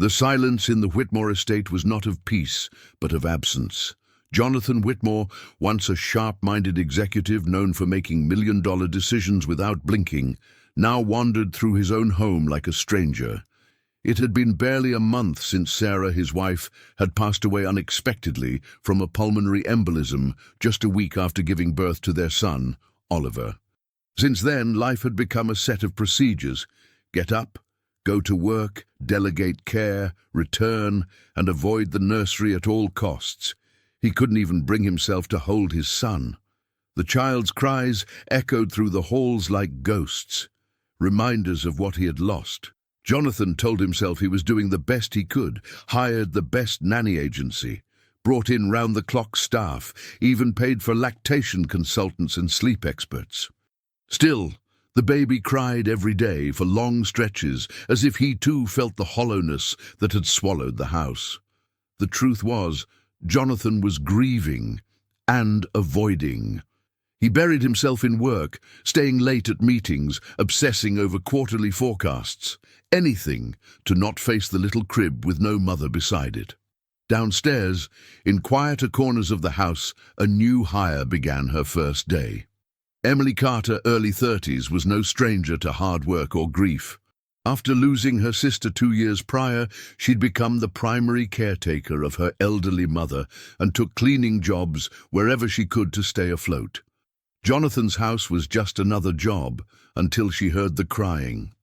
The silence in the Whitmore estate was not of peace, but of absence. Jonathan Whitmore, once a sharp-minded executive known for making million-dollar decisions without blinking, now wandered through his own home like a stranger. It had been barely a month since Sarah, his wife, had passed away unexpectedly from a pulmonary embolism just a week after giving birth to their son, Oliver. Since then, life had become a set of procedures. Get up, go to work, delegate care, return, and avoid the nursery at all costs. He couldn't even bring himself to hold his son. The child's cries echoed through the halls like ghosts, reminders of what he had lost. Jonathan told himself he was doing the best he could, hired the best nanny agency, brought in round-the-clock staff, even paid for lactation consultants and sleep experts. Still, the baby cried every day for long stretches, as if he too felt the hollowness that had swallowed the house. The truth was, Jonathan was grieving and avoiding. He buried himself in work, staying late at meetings, obsessing over quarterly forecasts. Anything to not face the little crib with no mother beside it. Downstairs, in quieter corners of the house, a new hire began her first day. Emily Carter, early 30s, was no stranger to hard work or grief. After losing her sister 2 years prior, she'd become the primary caretaker of her elderly mother and took cleaning jobs wherever she could to stay afloat. Jonathan's house was just another job until she heard the crying.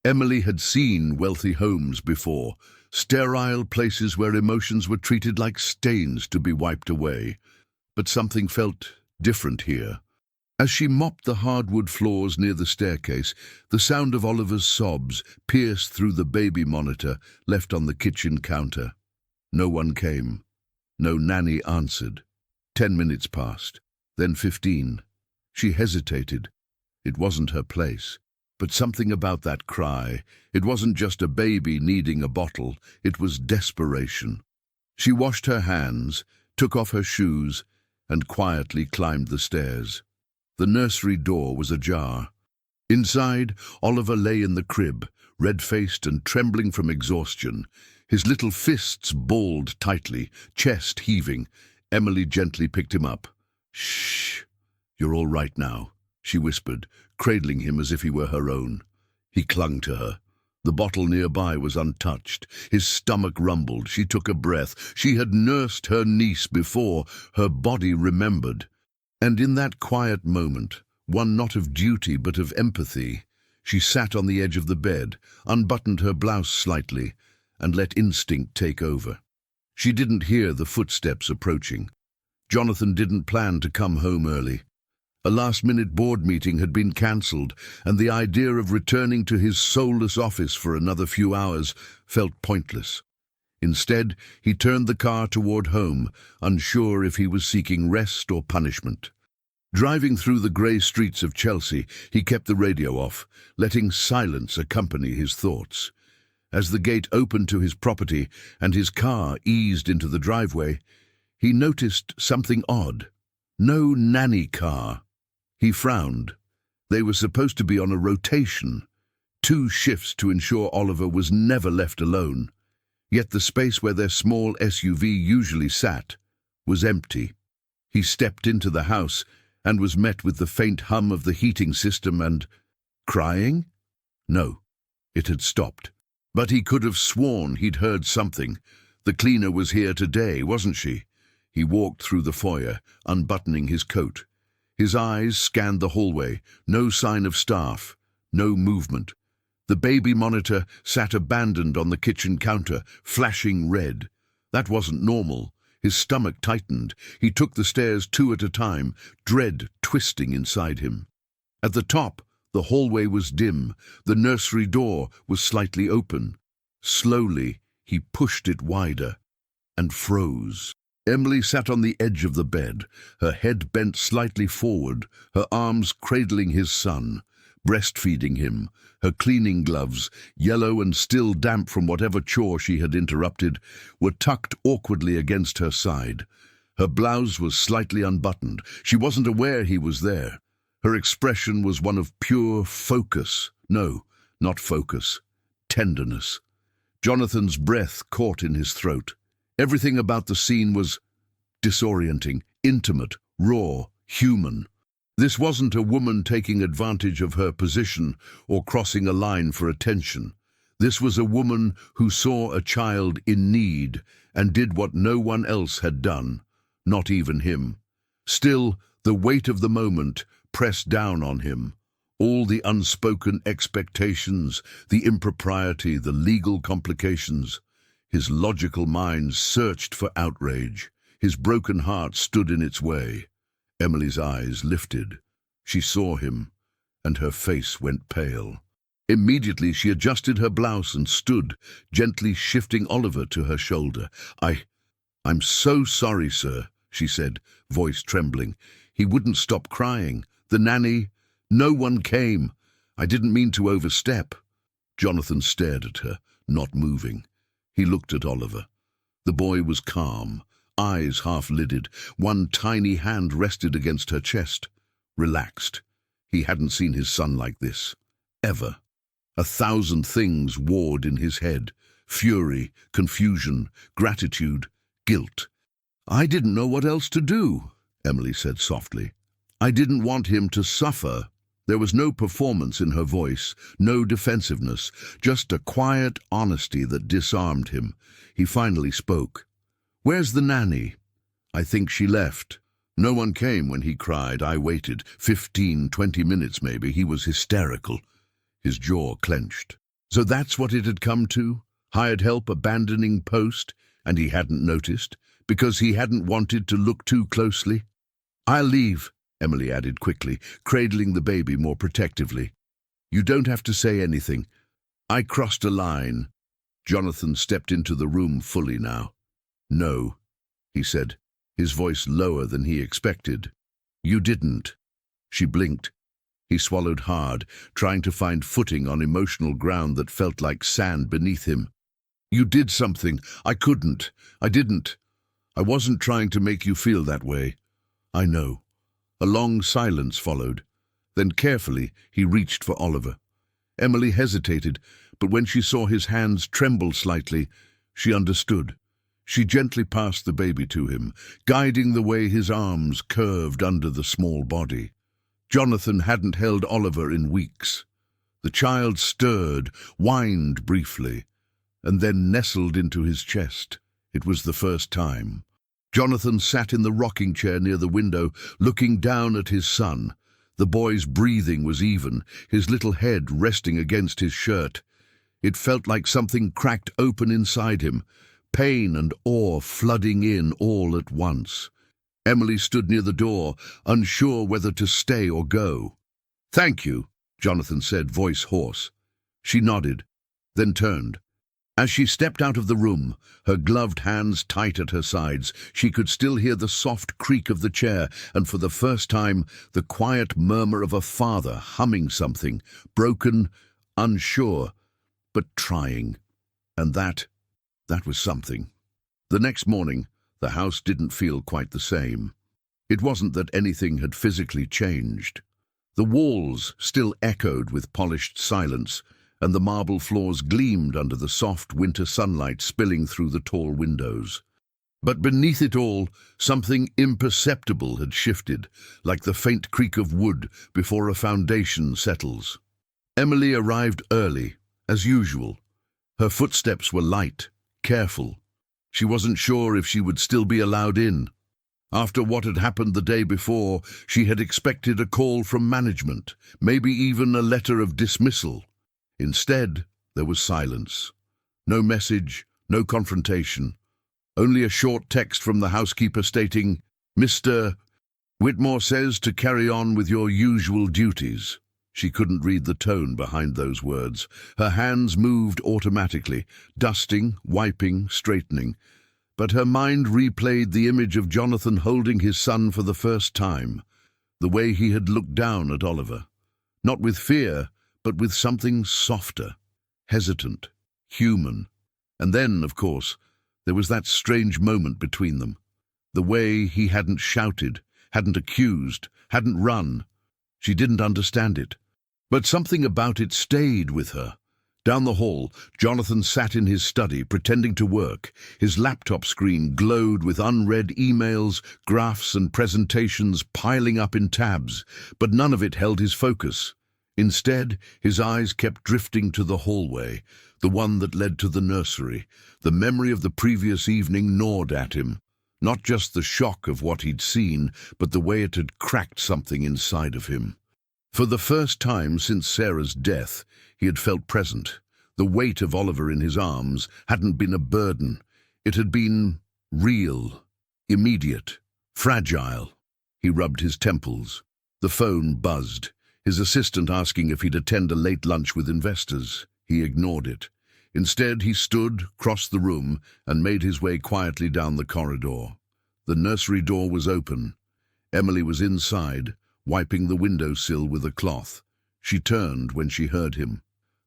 Emily had seen wealthy homes before, sterile places where emotions were treated like stains to be wiped away. But something felt different here. As she mopped the hardwood floors near the staircase, the sound of Oliver's sobs pierced through the baby monitor left on the kitchen counter. No one came. No nanny answered. 10 minutes passed, then 15. She hesitated. It wasn't her place. But something about that cry, it wasn't just a baby needing a bottle, it was desperation. She washed her hands, took off her shoes, and quietly climbed the stairs. The nursery door was ajar. Inside, Oliver lay in the crib, red-faced and trembling from exhaustion. His little fists balled tightly, chest heaving. Emily gently picked him up. "Shh, you're all right now," she whispered, cradling him as if he were her own. He clung to her. The bottle nearby was untouched. His stomach rumbled. She took a breath. She had nursed her niece before. Her body remembered. And in that quiet moment, one not of duty but of empathy, she sat on the edge of the bed, unbuttoned her blouse slightly, and let instinct take over. She didn't hear the footsteps approaching. Jonathan didn't plan to come home early. A last-minute board meeting had been cancelled, and the idea of returning to his soulless office for another few hours felt pointless. Instead, he turned the car toward home, unsure if he was seeking rest or punishment. Driving through the grey streets of Chelsea, he kept the radio off, letting silence accompany his thoughts. As the gate opened to his property and his car eased into the driveway, he noticed something odd. No nanny car. He frowned. They were supposed to be on a rotation, 2 shifts to ensure Oliver was never left alone. Yet the space where their small SUV usually sat was empty. He stepped into the house and was met with the faint hum of the heating system and... crying? No, it had stopped. But he could have sworn he'd heard something. The cleaner was here today, wasn't she? He walked through the foyer, unbuttoning his coat. His eyes scanned the hallway. No sign of staff. No movement. The baby monitor sat abandoned on the kitchen counter, flashing red. That wasn't normal. His stomach tightened. He took the stairs 2 at a time, dread twisting inside him. At the top, the hallway was dim. The nursery door was slightly open. Slowly, he pushed it wider and froze. Emily sat on the edge of the bed, her head bent slightly forward, her arms cradling his son, breastfeeding him. Her cleaning gloves, yellow and still damp from whatever chore she had interrupted, were tucked awkwardly against her side. Her blouse was slightly unbuttoned. She wasn't aware he was there. Her expression was one of pure focus. No, not focus. Tenderness. Jonathan's breath caught in his throat. Everything about the scene was disorienting, intimate, raw, human. This wasn't a woman taking advantage of her position or crossing a line for attention. This was a woman who saw a child in need and did what no one else had done, not even him. Still, the weight of the moment pressed down on him. All the unspoken expectations, the impropriety, the legal complications. His logical mind searched for outrage. His broken heart stood in its way. Emily's eyes lifted. She saw him, and her face went pale. Immediately she adjusted her blouse and stood, gently shifting Oliver to her shoulder. I'm so sorry, sir," she said, voice trembling. "He wouldn't stop crying. The nanny, no one came. I didn't mean to overstep." Jonathan stared at her, not moving. He looked at Oliver. The boy was calm, eyes half-lidded. One tiny hand rested against her chest, relaxed. He hadn't seen his son like this, ever. 1,000 things warred in his head: fury, confusion, gratitude, guilt. "I didn't know what else to do," Emily said softly. "I didn't want him to suffer." There was no performance in her voice, no defensiveness, just a quiet honesty that disarmed him. He finally spoke. "Where's the nanny?" "I think she left. No one came when he cried. I waited 15, 20 minutes maybe. He was hysterical." His jaw clenched. So that's what it had come to? Hired help abandoning post, and he hadn't noticed, because he hadn't wanted to look too closely? "I'll leave," Emily added quickly, cradling the baby more protectively. "You don't have to say anything. I crossed a line." Jonathan stepped into the room fully now. "No," he said, his voice lower than he expected. "You didn't." She blinked. He swallowed hard, trying to find footing on emotional ground that felt like sand beneath him. "You did something. I couldn't. I didn't. I wasn't trying to make you feel that way." "I know." A long silence followed. Then carefully he reached for Oliver. Emily hesitated, but when she saw his hands tremble slightly, she understood. She gently passed the baby to him, guiding the way his arms curved under the small body. Jonathan hadn't held Oliver in weeks. The child stirred, whined briefly, and then nestled into his chest. It was the first time. Jonathan sat in the rocking chair near the window, looking down at his son. The boy's breathing was even, his little head resting against his shirt. It felt like something cracked open inside him, pain and awe flooding in all at once. Emily stood near the door, unsure whether to stay or go. "Thank you," Jonathan said, voice hoarse. She nodded, then turned. As she stepped out of the room, her gloved hands tight at her sides, she could still hear the soft creak of the chair, and for the first time, the quiet murmur of a father humming something, broken, unsure, but trying. And that was something. The next morning, the house didn't feel quite the same. It wasn't that anything had physically changed. The walls still echoed with polished silence, and the marble floors gleamed under the soft winter sunlight spilling through the tall windows. But beneath it all, something imperceptible had shifted, like the faint creak of wood before a foundation settles. Emily arrived early, as usual. Her footsteps were light, careful. She wasn't sure if she would still be allowed in. After what had happened the day before, she had expected a call from management, maybe even a letter of dismissal. Instead, there was silence. No message, no confrontation. Only a short text from the housekeeper stating, "Mr. Whitmore says to carry on with your usual duties." She couldn't read the tone behind those words. Her hands moved automatically, dusting, wiping, straightening. But her mind replayed the image of Jonathan holding his son for the first time, the way he had looked down at Oliver. Not with fear, but with something softer, hesitant, human. And then, of course, there was that strange moment between them. The way he hadn't shouted, hadn't accused, hadn't run. She didn't understand it. But something about it stayed with her, Down the hall, Jonathan sat in his study, pretending to work. His laptop screen glowed with unread emails, graphs and presentations piling up in tabs, but none of it held his focus. Instead, his eyes kept drifting to the hallway, the one that led to the nursery. The memory of the previous evening gnawed at him. Not just the shock of what he'd seen, but the way it had cracked something inside of him. For the first time since Sarah's death, he had felt present. The weight of Oliver in his arms hadn't been a burden. It had been real, immediate, fragile. He rubbed his temples. The phone buzzed, his assistant asking if he'd attend a late lunch with investors. He ignored it. Instead, he stood, crossed the room, and made his way quietly down the corridor. The nursery door was open. Emily was inside, wiping the windowsill with a cloth. She turned when she heard him.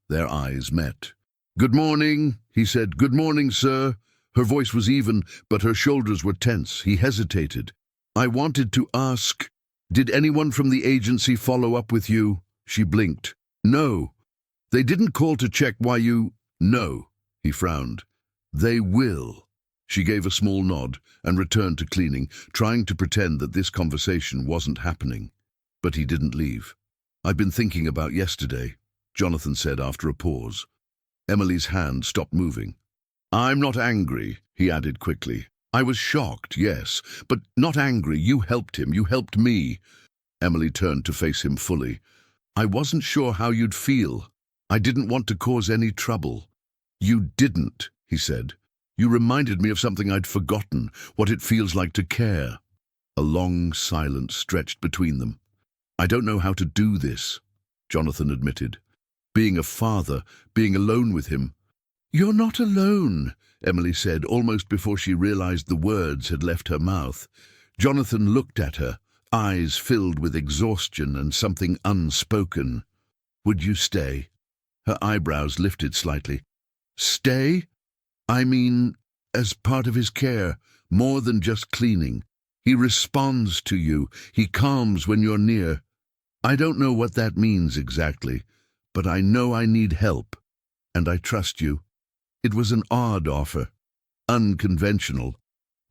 Their eyes met. "Good morning," he said. "Good morning, sir." Her voice was even, but her shoulders were tense. He hesitated. "I wanted to ask, did anyone from the agency follow up with you?" She blinked. "No. They didn't call to check why you—" "No," he frowned. "They will." She gave a small nod and returned to cleaning, trying to pretend that this conversation wasn't happening. But he didn't leave. "I've been thinking about yesterday," Jonathan said after a pause. Emily's hand stopped moving. "I'm not angry," he added quickly. "I was shocked, yes, but not angry. You helped him. You helped me." Emily turned to face him fully. "I wasn't sure how you'd feel. I didn't want to cause any trouble." "You didn't," he said. "You reminded me of something I'd forgotten, what it feels like to care." A long silence stretched between them. "I don't know how to do this," Jonathan admitted. "Being a father, being alone with him." "You're not alone," Emily said, almost before she realized the words had left her mouth. Jonathan looked at her, eyes filled with exhaustion and something unspoken. "Would you stay?" Her eyebrows lifted slightly. "Stay? I mean, as part of his care, more than just cleaning. He responds to you. He calms when you're near. I don't know what that means exactly, but I know I need help, and I trust you." It was an odd offer, unconventional,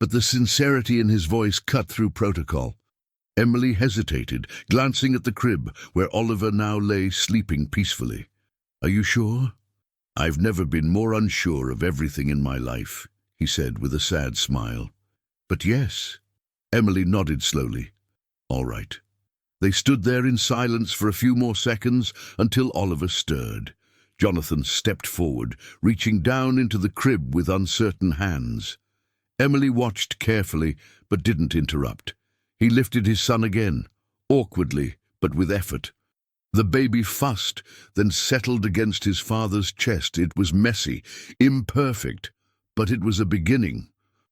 but the sincerity in his voice cut through protocol. Emily hesitated, glancing at the crib, where Oliver now lay sleeping peacefully. "Are you sure?" "I've never been more unsure of everything in my life," he said with a sad smile. "But yes." Emily nodded slowly. "All right." They stood there in silence for a few more seconds until Oliver stirred. Jonathan stepped forward, reaching down into the crib with uncertain hands. Emily watched carefully, but didn't interrupt. He lifted his son again, awkwardly, but with effort. The baby fussed, then settled against his father's chest. It was messy, imperfect, but it was a beginning.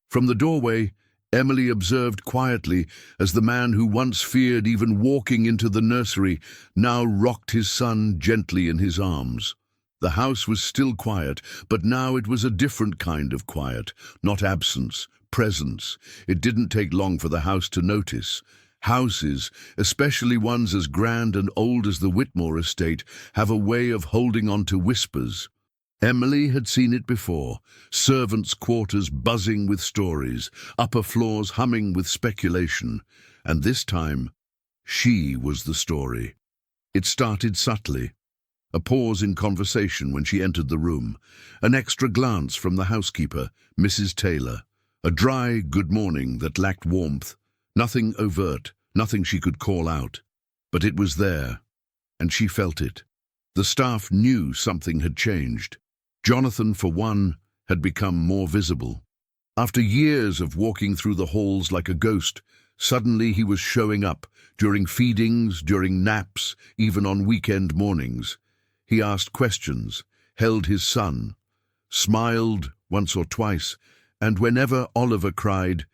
From the doorway, Emily observed quietly as the man who once feared even walking into the nursery now rocked his son gently in his arms. The house was still quiet, but now it was a different kind of quiet, not absence, presence. It didn't take long for the house to notice. Houses, especially ones as grand and old as the Whitmore estate, have a way of holding on to whispers. Emily had seen it before, servants' quarters buzzing with stories, upper floors humming with speculation, and this time, she was the story. It started subtly. A pause in conversation when she entered the room, an extra glance from the housekeeper, Mrs. Taylor, a dry good morning that lacked warmth, nothing overt, nothing she could call out. But it was there, and she felt it. The staff knew something had changed. Jonathan, for one, had become more visible. After years of walking through the halls like a ghost, suddenly he was showing up, during feedings, during naps, even on weekend mornings. He asked questions, held his son, smiled once or twice, and whenever Oliver cried,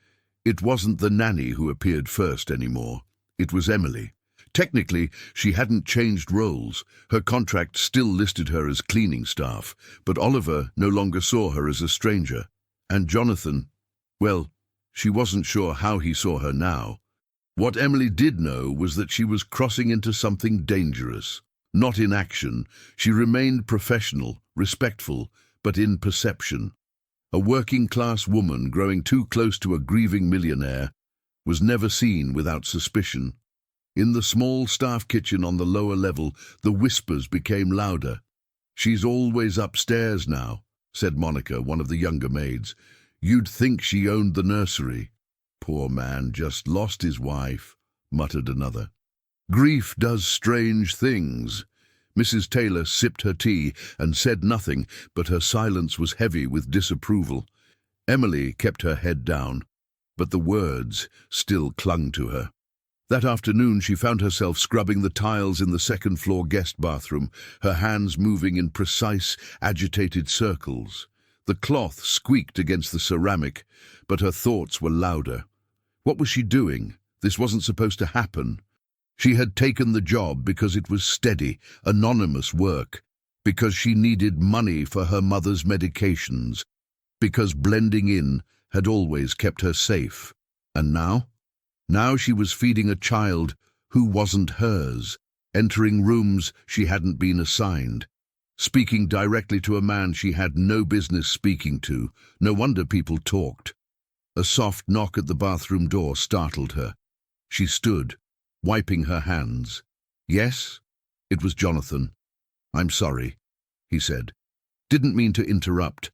it wasn't the nanny who appeared first anymore. It was Emily. Technically, she hadn't changed roles. Her contract still listed her as cleaning staff, but Oliver no longer saw her as a stranger. And Jonathan, well, she wasn't sure how he saw her now. What Emily did know was that she was crossing into something dangerous. Not in action. She remained professional, respectful, but in perception. A working-class woman growing too close to a grieving millionaire was never seen without suspicion. In the small staff kitchen on the lower level, the whispers became louder. "She's always upstairs now," said Monica, one of the younger maids. "You'd think she owned the nursery." "Poor man, just lost his wife," muttered another. "Grief does strange things." Mrs. Taylor sipped her tea and said nothing, but her silence was heavy with disapproval. Emily kept her head down, but the words still clung to her. That afternoon she found herself scrubbing the tiles in the second-floor guest bathroom, her hands moving in precise, agitated circles. The cloth squeaked against the ceramic, but her thoughts were louder. What was she doing? This wasn't supposed to happen. She had taken the job because it was steady, anonymous work, because she needed money for her mother's medications, because blending in had always kept her safe. And now? Now she was feeding a child who wasn't hers, entering rooms she hadn't been assigned, speaking directly to a man she had no business speaking to. No wonder people talked. A soft knock at the bathroom door startled her. She stood, wiping her hands. "Yes?" It was Jonathan. "I'm sorry," he said. "Didn't mean to interrupt."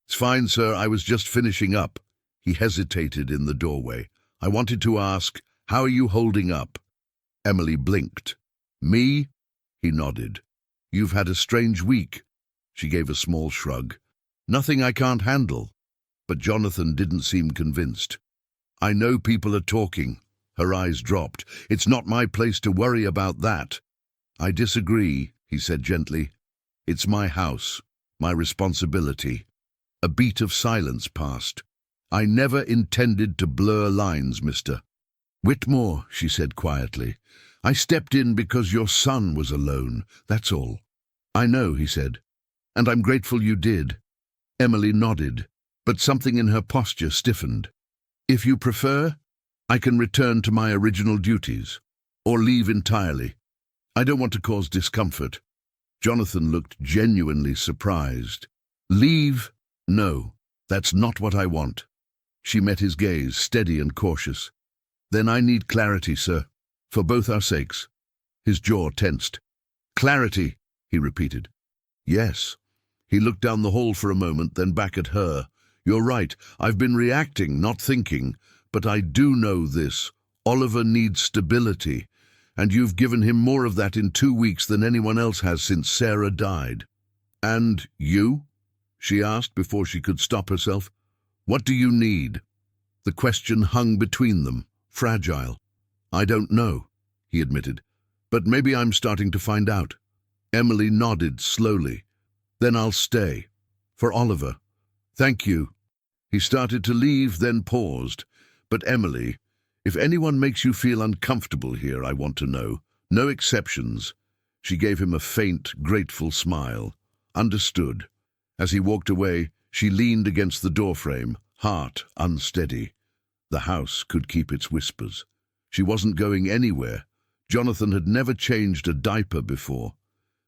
"It's fine, sir. I was just finishing up." He hesitated in the doorway. "I wanted to ask, how are you holding up?" Emily blinked. "Me?" He nodded. "You've had a strange week." She gave a small shrug. "Nothing I can't handle." But Jonathan didn't seem convinced. "I know people are talking." Her eyes dropped. "It's not my place to worry about that." "I disagree," he said gently. "It's my house, my responsibility." A beat of silence passed. "I never intended to blur lines, Mr. Whitmore," she said quietly. "I stepped in because your son was alone, that's all." "I know," he said, "and I'm grateful you did." Emily nodded, but something in her posture stiffened. "If you prefer, I can return to my original duties, or leave entirely. I don't want to cause discomfort." Jonathan looked genuinely surprised. "Leave? No, that's not what I want." She met his gaze, steady and cautious. "Then I need clarity, sir, for both our sakes." His jaw tensed. "Clarity," he repeated. "Yes." He looked down the hall for a moment, then back at her. "You're right. I've been reacting, not thinking. But I do know this. Oliver needs stability, and you've given him more of that in 2 weeks than anyone else has since Sarah died." "And you?" she asked before she could stop herself. "What do you need?" The question hung between them, fragile. "I don't know," he admitted, "but maybe I'm starting to find out." Emily nodded slowly. "Then I'll stay. For Oliver." "Thank you." He started to leave, then paused. "But Emily, if anyone makes you feel uncomfortable here, I want to know. No exceptions." She gave him a faint, grateful smile. "Understood." As he walked away, she leaned against the doorframe, heart unsteady. The house could keep its whispers. She wasn't going anywhere. Jonathan had never changed a diaper before.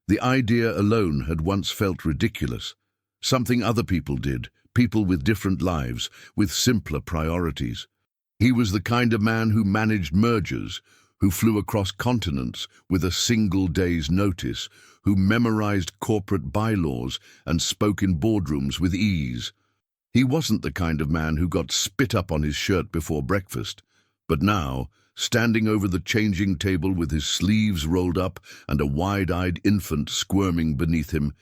The idea alone had once felt ridiculous. Something other people did, people with different lives, with simpler priorities. He was the kind of man who managed mergers, who flew across continents with a single day's notice, who memorized corporate bylaws and spoke in boardrooms with ease. He wasn't the kind of man who got spit up on his shirt before breakfast. But now, standing over the changing table with his sleeves rolled up and a wide-eyed infant squirming beneath him,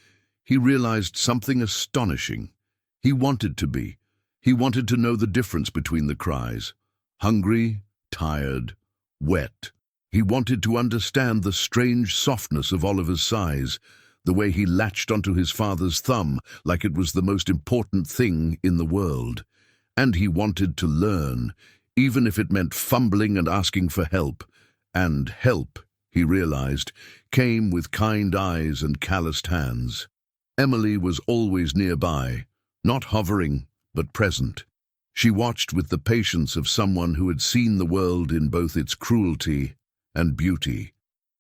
he realized something astonishing. He wanted to be. He wanted to know the difference between the cries. Hungry, tired, wet. He wanted to understand the strange softness of Oliver's sighs, the way he latched onto his father's thumb like it was the most important thing in the world. And he wanted to learn, even if it meant fumbling and asking for help. And help, he realized, came with kind eyes and calloused hands. Emily was always nearby, not hovering, but present. She watched with the patience of someone who had seen the world in both its cruelty and beauty.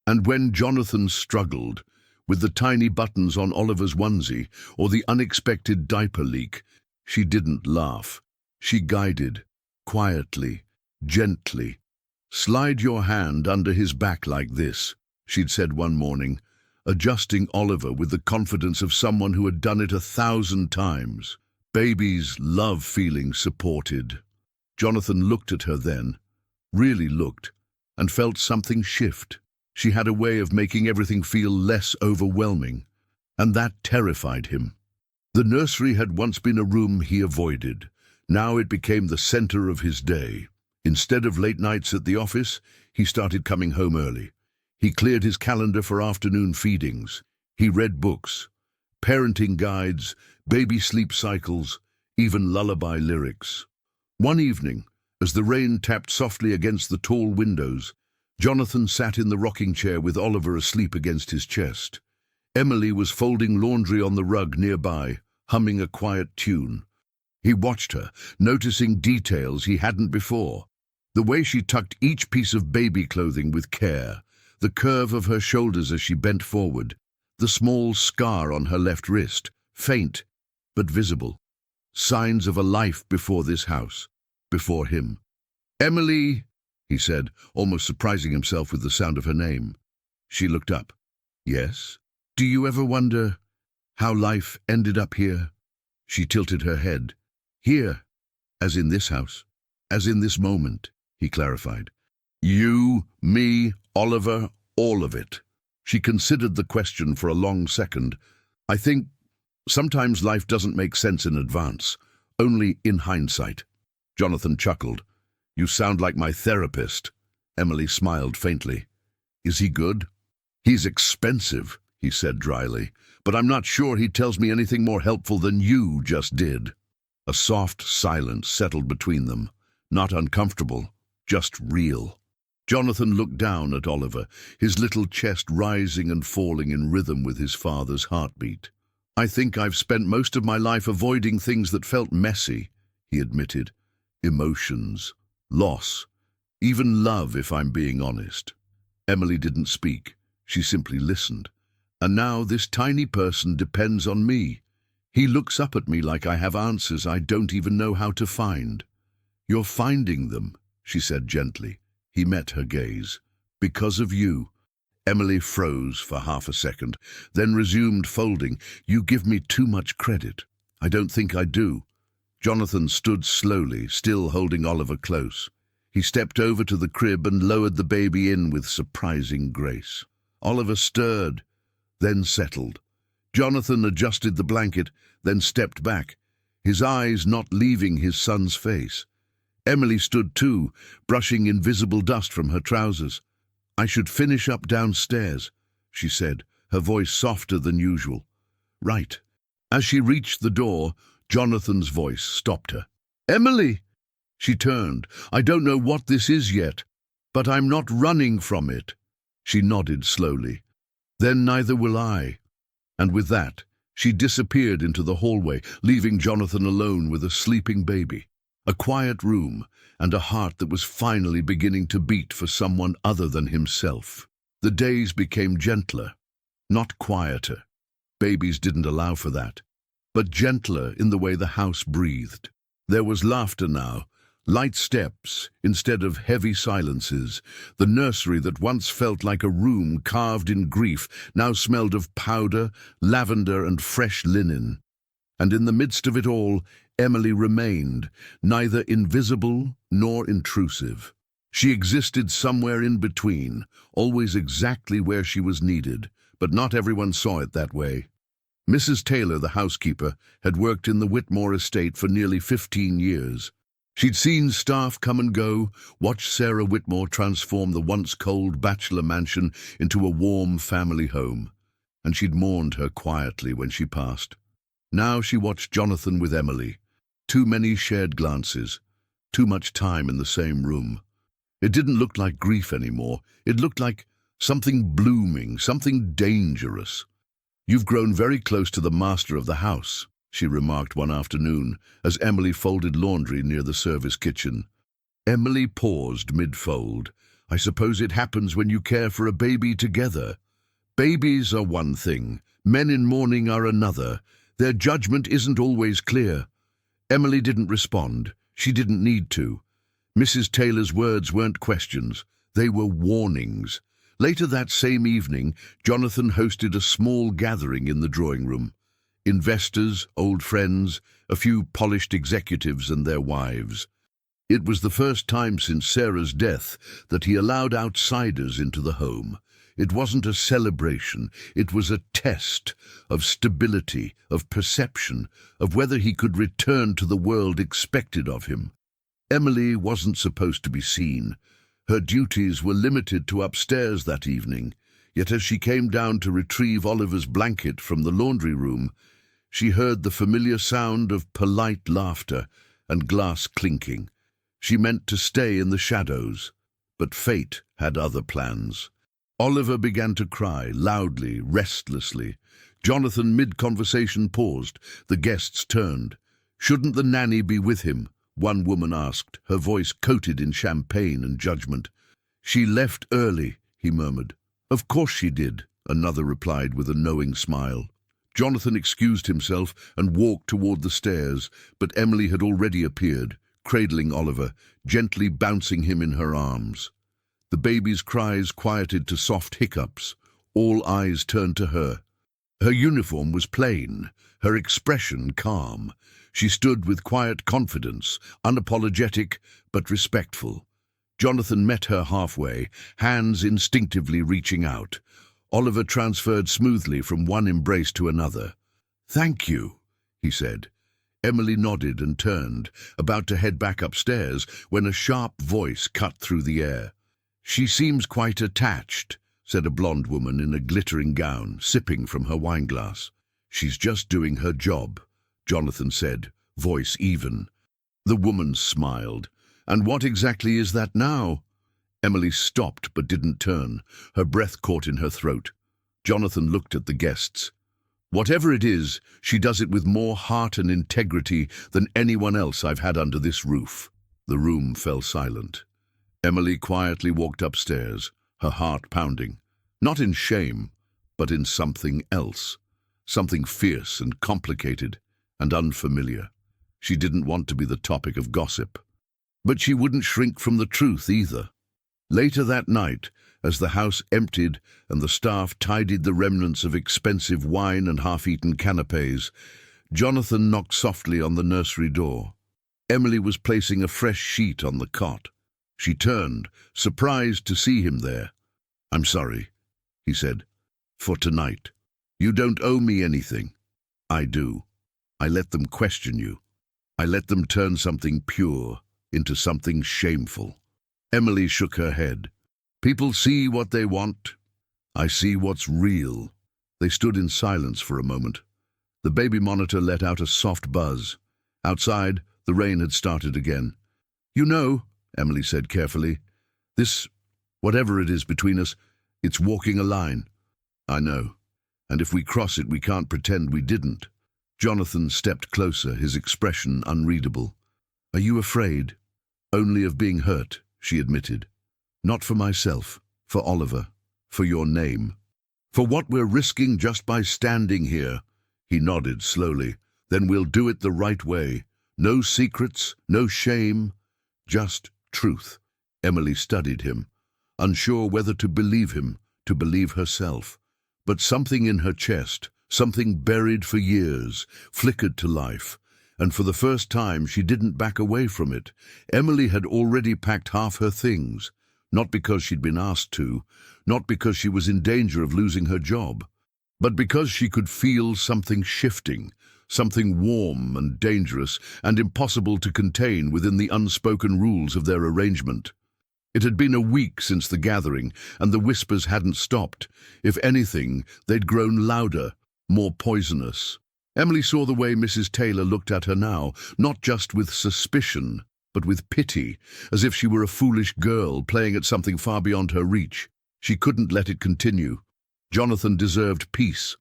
And when Jonathan struggled with the tiny buttons on Oliver's onesie or the unexpected diaper leak, she didn't laugh. She guided, quietly, gently. "Slide your hand under his back like this," she'd said one morning, adjusting Oliver with the confidence of someone who had done it 1,000 times. Babies love feeling supported. Jonathan looked at her then, really looked, and felt something shift. She had a way of making everything feel less overwhelming, and that terrified him. The nursery had once been a room he avoided. Now it became the center of his day. Instead of late nights at the office, he started coming home early. He cleared his calendar for afternoon feedings. He read books, parenting guides, baby sleep cycles, even lullaby lyrics. One evening, as the rain tapped softly against the tall windows, Jonathan sat in the rocking chair with Oliver asleep against his chest. Emily was folding laundry on the rug nearby, humming a quiet tune. He watched her, noticing details he hadn't before. The way she tucked each piece of baby clothing with care, the curve of her shoulders as she bent forward, the small scar on her left wrist, faint but visible. Signs of a life before this house, before him. "Emily," he said, almost surprising himself with the sound of her name. She looked up. "Yes? Do you ever wonder how life ended up here?" She tilted her head. "Here, as in this house, as in this moment," he clarified. "You, me, Oliver, all of it." She considered the question for a long second. "I think sometimes life doesn't make sense in advance, only in hindsight." Jonathan chuckled. "You sound like my therapist." Emily smiled faintly. "Is he good?" "He's expensive," he said dryly, "but I'm not sure he tells me anything more helpful than you just did." A soft silence settled between them, not uncomfortable, just real. Jonathan looked down at Oliver, his little chest rising and falling in rhythm with his father's heartbeat. "I think I've spent most of my life avoiding things that felt messy," he admitted. "Emotions, loss, even love, if I'm being honest." Emily didn't speak. She simply listened. "And now this tiny person depends on me. He looks up at me like I have answers I don't even know how to find." "You're finding them," she said gently. He met her gaze. "Because of you." Emily froze for half a second, then resumed folding. "You give me too much credit." "I don't think I do." Jonathan stood slowly, still holding Oliver close. He stepped over to the crib and lowered the baby in with surprising grace. Oliver stirred, then settled. Jonathan adjusted the blanket, then stepped back, his eyes not leaving his son's face. Emily stood too, brushing invisible dust from her trousers. "I should finish up downstairs," she said, her voice softer than usual. "Right." As she reached the door, Jonathan's voice stopped her. "Emily!" She turned. "I don't know what this is yet, but I'm not running from it." She nodded slowly. "Then neither will I." And with that, she disappeared into the hallway, leaving Jonathan alone with a sleeping baby, a quiet room, and a heart that was finally beginning to beat for someone other than himself. The days became gentler, not quieter. Babies didn't allow for that, but gentler in the way the house breathed. There was laughter now, light steps instead of heavy silences. The nursery that once felt like a room carved in grief now smelled of powder, lavender, and fresh linen. And in the midst of it all, Emily remained, neither invisible nor intrusive. She existed somewhere in between, always exactly where she was needed, but not everyone saw it that way. Mrs. Taylor, the housekeeper, had worked in the Whitmore estate for nearly 15 years. She'd seen staff come and go, watched Sarah Whitmore transform the once cold bachelor mansion into a warm family home, and she'd mourned her quietly when she passed. Now she watched Jonathan with Emily. Too many shared glances, too much time in the same room. It didn't look like grief anymore. It looked like something blooming, something dangerous. "You've grown very close to the master of the house," she remarked one afternoon as Emily folded laundry near the service kitchen. Emily paused mid-fold, I suppose it happens when you care for a baby together. Babies are one thing, men in mourning are another. Their judgment isn't always clear. Emily didn't respond. She didn't need to. Mrs. Taylor's words weren't questions. They were warnings. Later that same evening, Jonathan hosted a small gathering in the drawing room. Investors, old friends, a few polished executives and their wives. It was the first time since Sarah's death that he allowed outsiders into the home. It wasn't a celebration, it was a test of stability, of perception, of whether he could return to the world expected of him. Emily wasn't supposed to be seen. Her duties were limited to upstairs that evening, yet as she came down to retrieve Oliver's blanket from the laundry room, she heard the familiar sound of polite laughter and glass clinking. She meant to stay in the shadows, but fate had other plans. Oliver began to cry, loudly, restlessly. Jonathan, mid-conversation, paused. The guests turned. "Shouldn't the nanny be with him?" one woman asked, her voice coated in champagne and judgment. "She left early," he murmured. "Of course she did," another replied with a knowing smile. Jonathan excused himself and walked toward the stairs, but Emily had already appeared, cradling Oliver, gently bouncing him in her arms. The baby's cries quieted to soft hiccups. All eyes turned to her. Her uniform was plain, her expression calm. She stood with quiet confidence, unapologetic but respectful. Jonathan met her halfway, hands instinctively reaching out. Oliver transferred smoothly from one embrace to another. "Thank you," he said. Emily nodded and turned, about to head back upstairs, when a sharp voice cut through the air. "She seems quite attached," said a blonde woman in a glittering gown, sipping from her wineglass. "She's just doing her job," Jonathan said, voice even. The woman smiled. "And what exactly is that now?" Emily stopped but didn't turn. Her breath caught in her throat. Jonathan looked at the guests. "Whatever it is, she does it with more heart and integrity than anyone else I've had under this roof." The room fell silent. Emily quietly walked upstairs, her heart pounding. Not in shame, but in something else. Something fierce and complicated and unfamiliar. She didn't want to be the topic of gossip. But she wouldn't shrink from the truth either. Later that night, as the house emptied and the staff tidied the remnants of expensive wine and half-eaten canapes, Jonathan knocked softly on the nursery door. Emily was placing a fresh sheet on the cot. She turned, surprised to see him there. "I'm sorry," he said, "for tonight. You don't owe me anything." "I do. I let them question you. I let them turn something pure into something shameful." Emily shook her head. "People see what they want. I see what's real." They stood in silence for a moment. The baby monitor let out a soft buzz. Outside, the rain had started again. "You know," Emily said carefully, "this, whatever it is between us, it's walking a line." "I know. And if we cross it, we can't pretend we didn't." Jonathan stepped closer, his expression unreadable. "Are you afraid?" "Only of being hurt," she admitted. "Not for myself, for Oliver, for your name. For what we're risking just by standing here." He nodded slowly. "Then we'll do it the right way. No secrets, no shame, just truth." Emily studied him, unsure whether to believe him, to believe herself. But something in her chest, something buried for years, flickered to life. And for the first time she didn't back away from it. Emily had already packed half her things, not because she'd been asked to, not because she was in danger of losing her job, but because she could feel something shifting, something warm and dangerous and impossible to contain within the unspoken rules of their arrangement. It had been a week since the gathering, and the whispers hadn't stopped. If anything, they'd grown louder, more poisonous. Emily saw the way Mrs. Taylor looked at her now, not just with suspicion, but with pity, as if she were a foolish girl playing at something far beyond her reach. She couldn't let it continue. Jonathan deserved peace.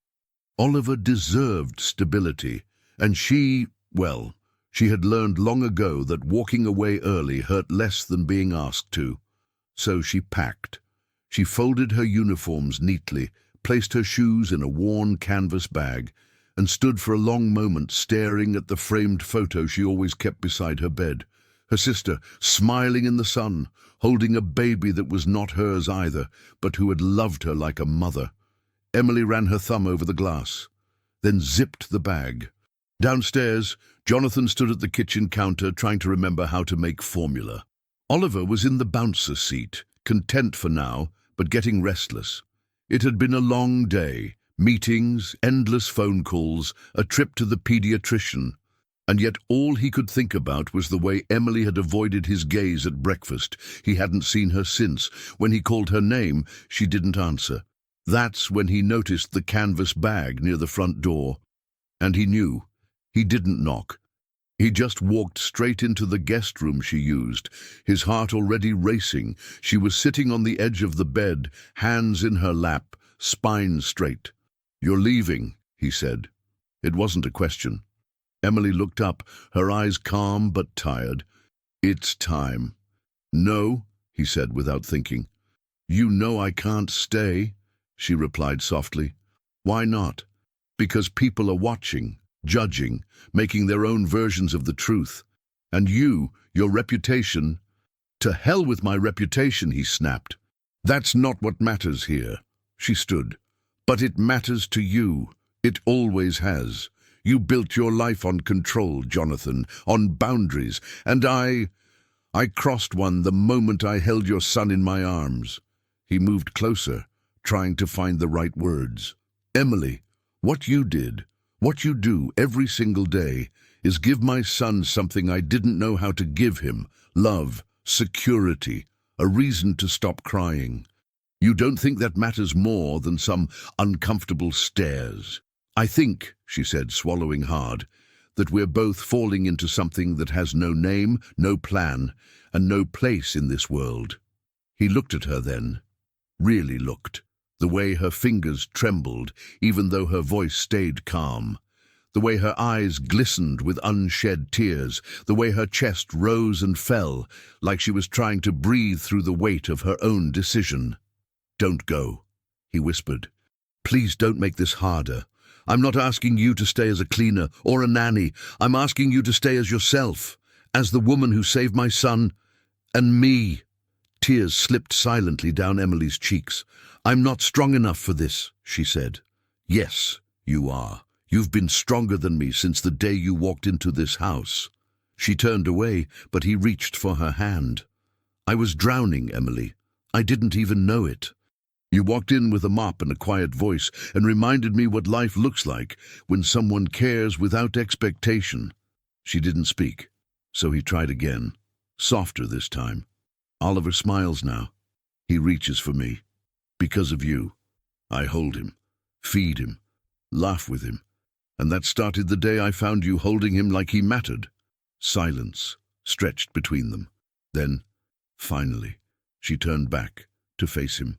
Oliver deserved stability, and she had learned long ago that walking away early hurt less than being asked to. So she packed. She folded her uniforms neatly, placed her shoes in a worn canvas bag, and stood for a long moment staring at the framed photo she always kept beside her bed. Her sister, smiling in the sun, holding a baby that was not hers either, but who had loved her like a mother. Emily ran her thumb over the glass, then zipped the bag. Downstairs, Jonathan stood at the kitchen counter trying to remember how to make formula. Oliver was in the bouncer seat, content for now, but getting restless. It had been a long day, meetings, endless phone calls, a trip to the pediatrician, and yet all he could think about was the way Emily had avoided his gaze at breakfast. He hadn't seen her since. When he called her name, she didn't answer. That's when he noticed the canvas bag near the front door, and he knew. He didn't knock. He just walked straight into the guest room she used, his heart already racing. She was sitting on the edge of the bed, hands in her lap, spine straight. "You're leaving," he said. It wasn't a question. Emily looked up, her eyes calm but tired. "It's time." "No," he said without thinking. "You know I can't stay," she replied softly. "Why not?" "Because people are watching, judging, making their own versions of the truth. And your reputation—" "To hell with my reputation," he snapped. "That's not what matters here." She stood. "But it matters to you. It always has. You built your life on control, Jonathan, on boundaries, and I crossed one the moment I held your son in my arms." He moved closer, trying to find the right words. "Emily, what you did, what you do every single day, is give my son something I didn't know how to give him: love, security, a reason to stop crying. You don't think that matters more than some uncomfortable stares?" "I think," she said, swallowing hard, "that we're both falling into something that has no name, no plan, and no place in this world." He looked at her then, really looked, the way her fingers trembled, even though her voice stayed calm, the way her eyes glistened with unshed tears, the way her chest rose and fell, like she was trying to breathe through the weight of her own decision. "Don't go," he whispered. "Please don't make this harder. I'm not asking you to stay as a cleaner or a nanny. I'm asking you to stay as yourself, as the woman who saved my son and me." Tears slipped silently down Emily's cheeks. "I'm not strong enough for this," she said. "Yes, you are. You've been stronger than me since the day you walked into this house." She turned away, but he reached for her hand. "I was drowning, Emily. I didn't even know it. You walked in with a mop and a quiet voice and reminded me what life looks like when someone cares without expectation." She didn't speak, so he tried again, softer this time. "Oliver smiles now. He reaches for me. Because of you. I hold him, feed him, laugh with him. And that started the day I found you holding him like he mattered." Silence stretched between them. Then, finally, she turned back to face him.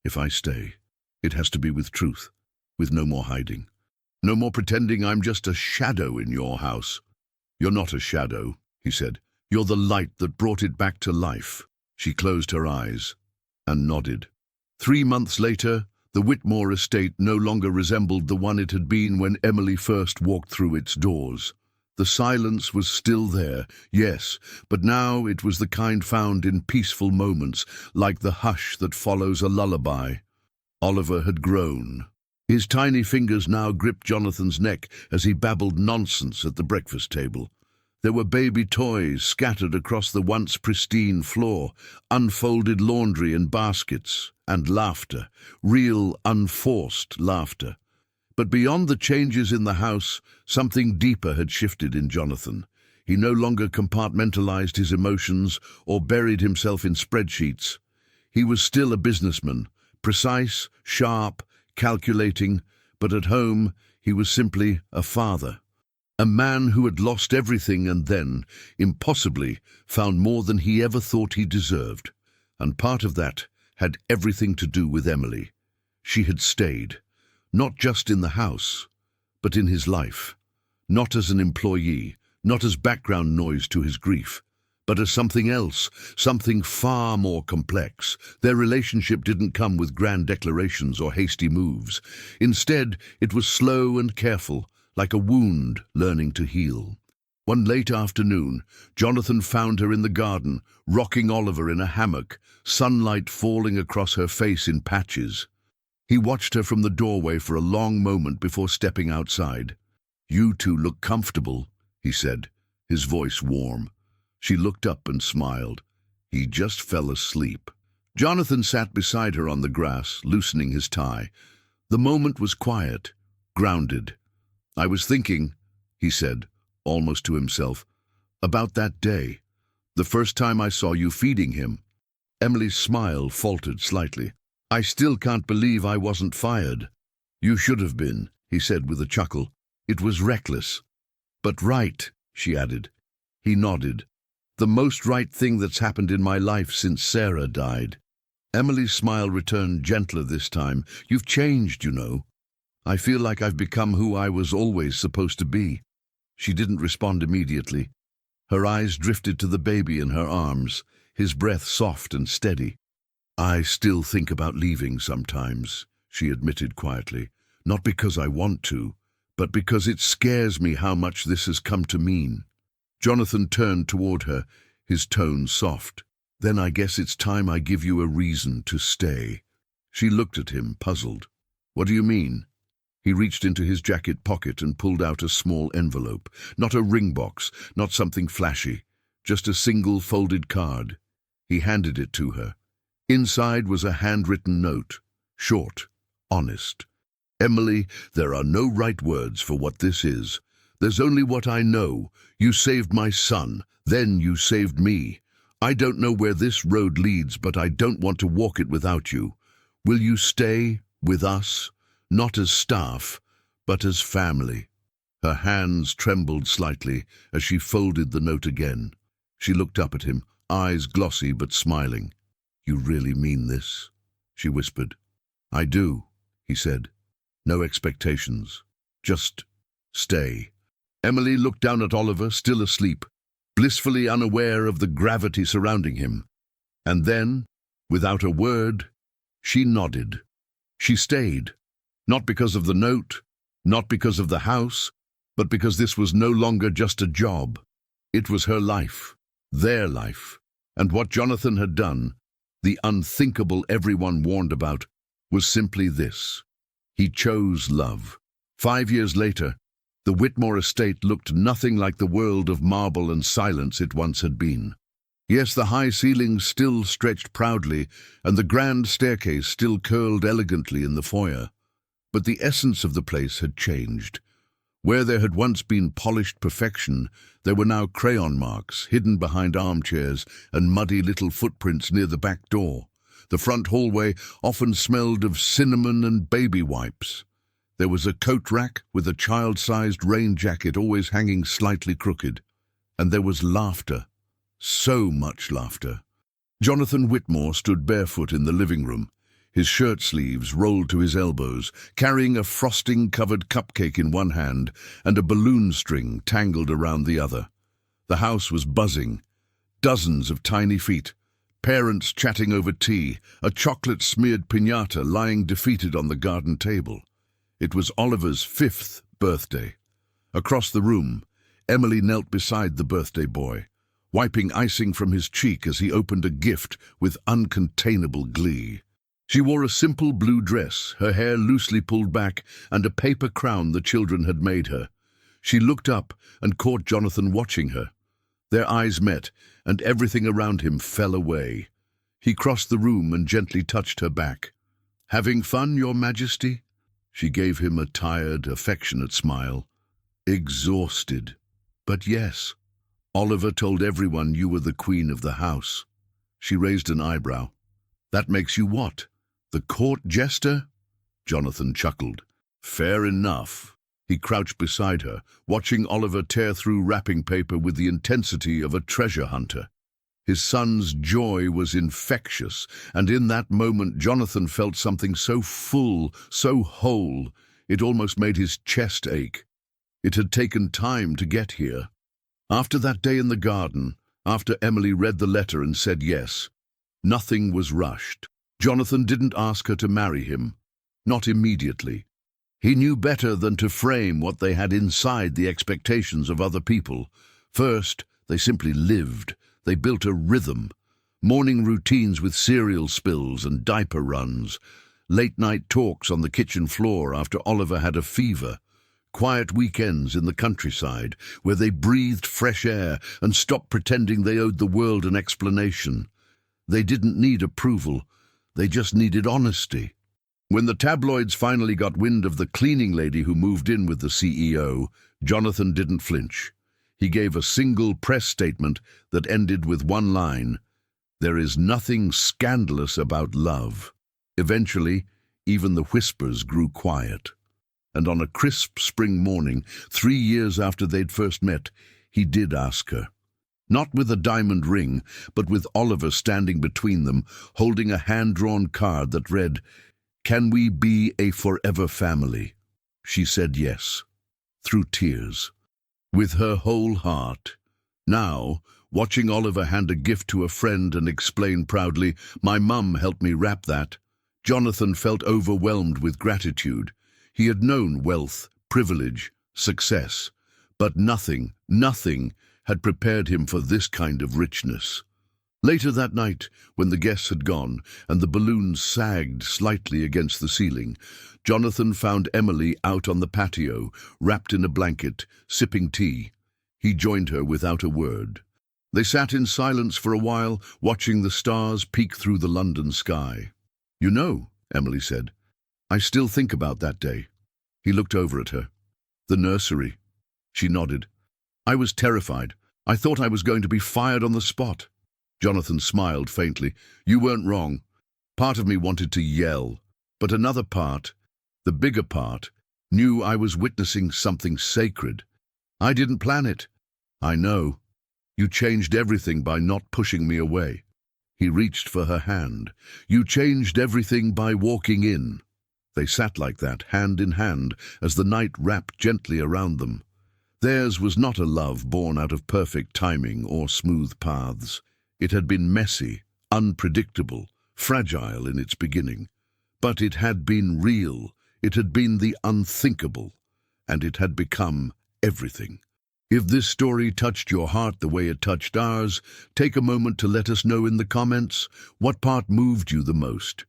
"If I stay, it has to be with truth, with no more hiding. No more pretending I'm just a shadow in your house." "You're not a shadow," he said. "You're the light that brought it back to life." She closed her eyes and nodded. 3 months later, the Whitmore estate no longer resembled the one it had been when Emily first walked through its doors. The silence was still there, yes, but now it was the kind found in peaceful moments, like the hush that follows a lullaby. Oliver had grown. His tiny fingers now gripped Jonathan's neck as he babbled nonsense at the breakfast table. There were baby toys scattered across the once pristine floor, unfolded laundry in baskets, and laughter, real, unforced laughter. But beyond the changes in the house, something deeper had shifted in Jonathan. He no longer compartmentalized his emotions or buried himself in spreadsheets. He was still a businessman, precise, sharp, calculating, but at home he was simply a father. A man who had lost everything and then, impossibly, found more than he ever thought he deserved. And part of that had everything to do with Emily. She had stayed, not just in the house, but in his life. Not as an employee, not as background noise to his grief, but as something else, something far more complex. Their relationship didn't come with grand declarations or hasty moves. Instead, it was slow and careful, like a wound learning to heal. One late afternoon, Jonathan found her in the garden, rocking Oliver in a hammock, sunlight falling across her face in patches. He watched her from the doorway for a long moment before stepping outside. "You two look comfortable," he said, his voice warm. She looked up and smiled. He just fell asleep. Jonathan sat beside her on the grass, loosening his tie. The moment was quiet, grounded. "I was thinking," he said, almost to himself, "about that day, the first time I saw you feeding him." Emily's smile faltered slightly. "I still can't believe I wasn't fired." "You should have been," he said with a chuckle. "It was reckless." "But right," she added. He nodded. "The most right thing that's happened in my life since Sarah died." Emily's smile returned gentler this time. "You've changed, you know. I feel like I've become who I was always supposed to be." She didn't respond immediately. Her eyes drifted to the baby in her arms, his breath soft and steady. "I still think about leaving sometimes," she admitted quietly. "Not because I want to, but because it scares me how much this has come to mean." Jonathan turned toward her, his tone soft. "Then I guess it's time I give you a reason to stay." She looked at him, puzzled. "What do you mean?" He reached into his jacket pocket and pulled out a small envelope. Not a ring box, not something flashy, just a single folded card. He handed it to her. Inside was a handwritten note, short, honest. "Emily, there are no right words for what this is. There's only what I know. You saved my son, then you saved me. I don't know where this road leads, but I don't want to walk it without you. Will you stay with us? Not as staff, but as family." Her hands trembled slightly as she folded the note again. She looked up at him, eyes glossy but smiling. "You really mean this?" she whispered. "I do," he said. "No expectations. Just stay." Emily looked down at Oliver, still asleep, blissfully unaware of the gravity surrounding him. And then, without a word, she nodded. She stayed. Not because of the note, not because of the house, but because this was no longer just a job. It was her life, their life. And what Jonathan had done, the unthinkable everyone warned about, was simply this. He chose love. 5 years later, the Whitmore estate looked nothing like the world of marble and silence it once had been. Yes, the high ceilings still stretched proudly, and the grand staircase still curled elegantly in the foyer. But the essence of the place had changed. Where there had once been polished perfection, there were now crayon marks hidden behind armchairs and muddy little footprints near the back door. The front hallway often smelled of cinnamon and baby wipes. There was a coat rack with a child-sized rain jacket always hanging slightly crooked. And there was laughter. So much laughter. Jonathan Whitmore stood barefoot in the living room, his shirt sleeves rolled to his elbows, carrying a frosting-covered cupcake in one hand and a balloon string tangled around the other. The house was buzzing. Dozens of tiny feet, parents chatting over tea, a chocolate-smeared piñata lying defeated on the garden table. It was Oliver's 5th birthday. Across the room, Emily knelt beside the birthday boy, wiping icing from his cheek as he opened a gift with uncontainable glee. She wore a simple blue dress, her hair loosely pulled back, and a paper crown the children had made her. She looked up and caught Jonathan watching her. Their eyes met, and everything around him fell away. He crossed the room and gently touched her back. "Having fun, Your Majesty?" She gave him a tired, affectionate smile. "Exhausted. But yes, Oliver told everyone you were the queen of the house." She raised an eyebrow. "That makes you what? The court jester?" Jonathan chuckled. "Fair enough." He crouched beside her, watching Oliver tear through wrapping paper with the intensity of a treasure hunter. His son's joy was infectious, and in that moment Jonathan felt something so full, so whole, it almost made his chest ache. It had taken time to get here. After that day in the garden, After Emily read the letter and said yes, nothing was rushed. Jonathan didn't ask her to marry him. Not immediately. He knew better than to frame what they had inside the expectations of other people. First, they simply lived. They built a rhythm. Morning routines with cereal spills and diaper runs. Late-night talks on the kitchen floor after Oliver had a fever. Quiet weekends in the countryside where they breathed fresh air and stopped pretending they owed the world an explanation. They didn't need approval. They just needed honesty. When the tabloids finally got wind of the cleaning lady who moved in with the CEO, Jonathan didn't flinch. He gave a single press statement that ended with one line: "There is nothing scandalous about love." Eventually, even the whispers grew quiet. And on a crisp spring morning, 3 years after they'd first met, he did ask her. Not with a diamond ring, but with Oliver standing between them, holding a hand-drawn card that read, "Can we be a forever family?" She said yes, through tears, with her whole heart. Now, watching Oliver hand a gift to a friend and explain proudly, "My mum helped me wrap that," Jonathan felt overwhelmed with gratitude. He had known wealth, privilege, success, but nothing had prepared him for this kind of richness. Later that night, when the guests had gone and the balloons sagged slightly against the ceiling, Jonathan found Emily out on the patio, wrapped in a blanket, sipping tea. He joined her without a word. They sat in silence for a while, watching the stars peek through the London sky. "You know," Emily said, "I still think about that day." He looked over at her. "The nursery." She nodded. "I was terrified. I thought I was going to be fired on the spot." Jonathan smiled faintly. "You weren't wrong. Part of me wanted to yell, but another part, the bigger part, knew I was witnessing something sacred. I didn't plan it." "I know. You changed everything by not pushing me away." He reached for her hand. "You changed everything by walking in." They sat like that, hand in hand, as the night wrapped gently around them. Theirs was not a love born out of perfect timing or smooth paths. It had been messy, unpredictable, fragile in its beginning. But it had been real. It had been the unthinkable. And it had become everything. If this story touched your heart the way it touched ours, take a moment to let us know in the comments what part moved you the most.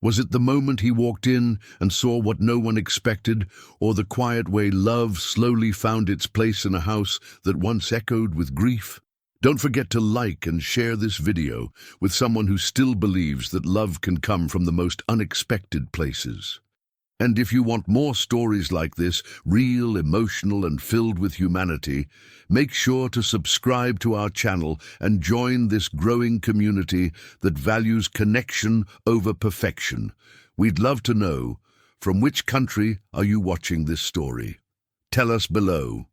Was it the moment he walked in and saw what no one expected, or the quiet way love slowly found its place in a house that once echoed with grief? Don't forget to like and share this video with someone who still believes that love can come from the most unexpected places. And if you want more stories like this, real, emotional, and filled with humanity, make sure to subscribe to our channel and join this growing community that values connection over perfection. We'd love to know, from which country are you watching this story? Tell us below.